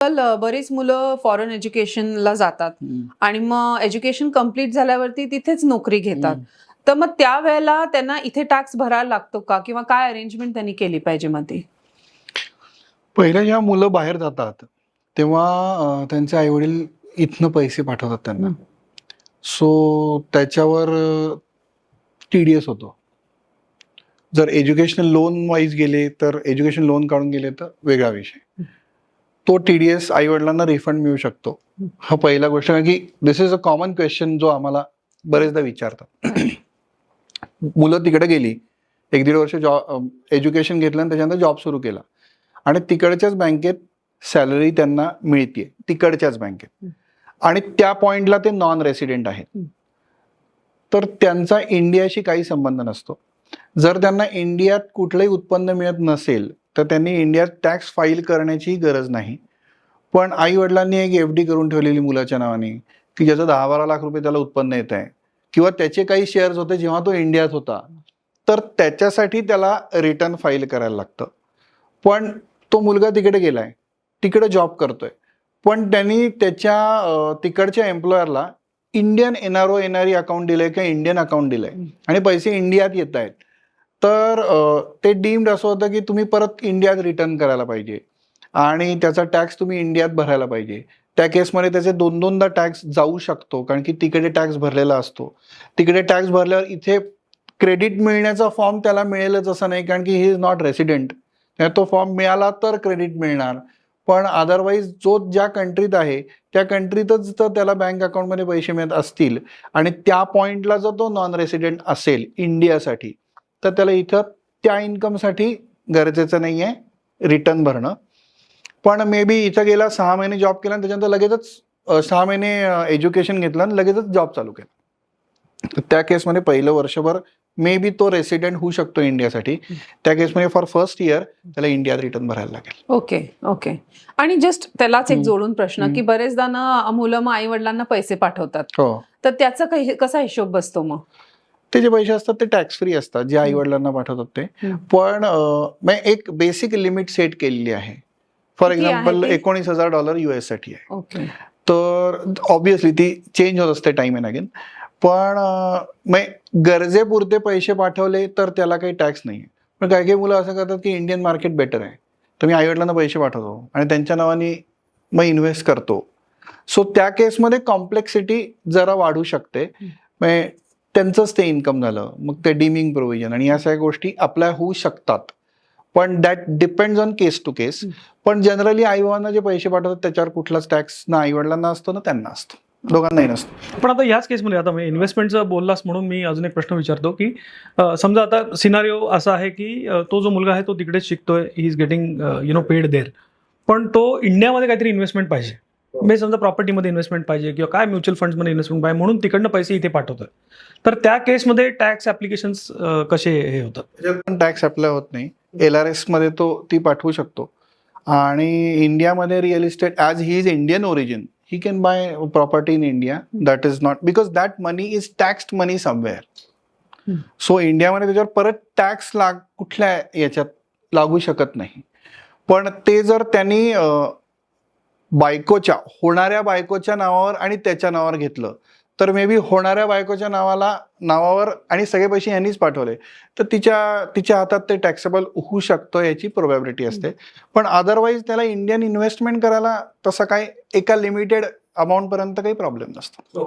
बरीच मुलं फॉरेन एज्युकेशनला जातात आणि मग एज्युकेशन कम्प्लीट झाल्यावरती तिथेच नोकरी घेतात. तर मग त्यावेळेला त्यांना इथे टॅक्स भरायला लागतो का किंवा काय अरेंजमेंट त्यांनी केली पाहिजे मग ती? पहिल्या जेव्हा मुलं बाहेर जातात तेव्हा त्यांचे आईवडील इथनं पैसे पाठवतात त्यांना. सो त्याच्यावर TDS होतो. जर एज्युकेशनल लोन वाईज गेले तर एज्युकेशन लोन काढून गेले तर वेगळा विषय. तो TDS आईवडिलांना रिफंड मिळू शकतो. हा पहिला गोष्ट, कारण की दिस इज अ कॉमन क्वेश्चन जो आम्हाला बरेचदा विचारतात. मुलं तिकडे गेली, 1-1.5 वर्ष एज्युकेशन घेतलं आणि त्याच्यानंतर जॉब सुरू केला आणि तिकडच्याच बँकेत सॅलरी त्यांना मिळते, तिकडच्याच बँकेत, आणि त्या पॉइंटला ते नॉन रेसिडेंट आहेत, तर त्यांचा इंडियाशी काही संबंध नसतो. जर त्यांना इंडियात कुठलंही उत्पन्न मिळत नसेल तर त्यांनी इंडियात टॅक्स फाईल करण्याची गरज नाही. पण आई वडिलांनी एक FD करून ठेवलेली मुलाच्या नावाने की ज्याचं 10-12 लाख रुपये त्याला उत्पन्न येत आहे, किंवा त्याचे काही शेअर्स होते जेव्हा तो इंडियात होता, तर त्याच्यासाठी त्याला रिटर्न फाईल करायला लागतं. पण तो मुलगा तिकडे गेलाय, तिकडे जॉब करतोय, पण त्यांनी त्याच्या तिकडच्या एम्प्लॉयरला इंडियन NRO-NRE अकाउंट दिलंय किंवा इंडियन अकाउंट दिलंय आणि पैसे इंडियात येत आहेत, तर ते डीम्ड असं होतं की तुम्ही परत इंडियात रिटर्न करायला पाहिजे आणि त्याचा टॅक्स तुम्ही इंडियात भरायला पाहिजे. त्या केसमध्ये त्याचे 2-2दा टॅक्स जाऊ शकतो, कारण की तिकडे टॅक्स भरलेला असतो. तिकडे टॅक्स भरल्यावर इथे क्रेडिट मिळण्याचा फॉर्म त्याला मिळेलच असं नाही, कारण की ही इज नॉट रेसिडेंट. तो फॉर्म मिळाला तर क्रेडिट मिळणार, पण अदरवाईज जो ज्या कंट्रीत आहे त्या कंट्रीतच तर त्याला बँक अकाउंटमध्ये पैसे मिळत असतील आणि त्या पॉइंटला जर तो नॉन रेसिडेंट असेल इंडियासाठी, तर त्याला इथं त्या इन्कमसाठी गरजेचं नाही आहे रिटर्न भरणं. पण मे बी इथं गेला, 6 महिने जॉब केला आणि त्याच्यानंतर लगेचच 6 महिने एज्युकेशन घेतलं आणि लगेचच जॉब चालू केला, तर त्या केसमध्ये पहिलं वर्षभर मे बी तो रेसिडेंट होऊ शकतो इंडियासाठी. त्या केसमध्ये फॉर फर्स्ट इयर त्याला इंडियात रिटर्न भरायला लागेल. Okay okay. आणि जस्ट त्यालाच एक जोडून प्रश्न की बरेचदा ना मुलं मग आई वडिलांना पैसे पाठवतात, हो, तर त्याचा कसा हिशोब बसतो मग? ते जे पैसे असतात ते टॅक्स फ्री असतात, जे आई वडिलांना पाठवतात ते. पण एक बेसिक लिमिट सेट केलेली आहे. फॉर किती आहे एक्झाम्पल ती? $19,000 US साठी आहे. ओके. तर ऑब्विसली ती चेंज होत असते टाइम अँड अगेन. पण गरजेपुरते पैसे पाठवले तर त्याला काही टॅक्स नाही. पण काही काही मुलं असं करतात की इंडियन मार्केट बेटर आहे, तर मी आईवडिलांना पैसे पाठवतो आणि त्यांच्या नावाने मग इन्व्हेस्ट करतो. सो त्या केसमध्ये कॉम्प्लेक्सिटी जरा वाढू शकते. म्हणजे त्यांचंच ते इन्कम झालं, मग ते डिमिंग प्रोव्हिजन आणि या सगळ्या गोष्टी अप्लाय होऊ शकतात. पण that depends on case to case. पण जनरली आई-बाबांना जे पैसे पाठवतात त्याच्यावर कुठलाच टॅक्स ना आईवडिलांना असतो ना त्यांना असतो, दोघांनाही नसतो. पण आता याच केसमध्ये आता इन्व्हेस्टमेंटचं बोललास म्हणून मी अजून एक प्रश्न विचारतो की समजा आता सिनारिओ असा आहे की तो जो मुलगा आहे तो तिकडेच शिकतोय, he is getting paid there, पण तो इंडियामध्ये काहीतरी इन्व्हेस्टमेंट पाहिजे, म्हणजे समजा प्रॉपर्टीमध्ये इन्व्हेस्टमेंट पाहिजे किंवा काय म्युच्युअल फंड्समध्ये इन्व्हेस्टमेंट पाहिजे, म्हणून तिकडनं पैसे इथे पाठवतोय, तर त्या केसमध्ये टॅक्स ऍप्लिकेशन्स कसे हे होतात? त्याच्यात पण टॅक्स अप्लाय होत नाही. LRS मध्ये तो ती पाठवू शकतो. आणि इंडियामध्ये real estate, as he is Indian origin, he can buy property in India. That is not, because that money is taxed money somewhere. So इंडियामध्ये त्याच्यावर परत टॅक्स कुठल्या याच्यात लागू शकत नाही. पण ते जर त्यांनी होणाऱ्या बायकोच्या नावावर आणि त्याच्या नावावर घेतलं, तर मे बी होणाऱ्या बायकोच्या नावावर आणि सगळे पैसे यांनीच पाठवले, तर तिच्या हातात ते टॅक्सेबल होऊ शकतं याची प्रोबॅबिलिटी असते. पण अदरवाईज त्याला इंडियन इन्व्हेस्टमेंट करायला तसं काय एका लिमिटेड अमाऊंट पर्यंत काही प्रॉब्लेम नसतो.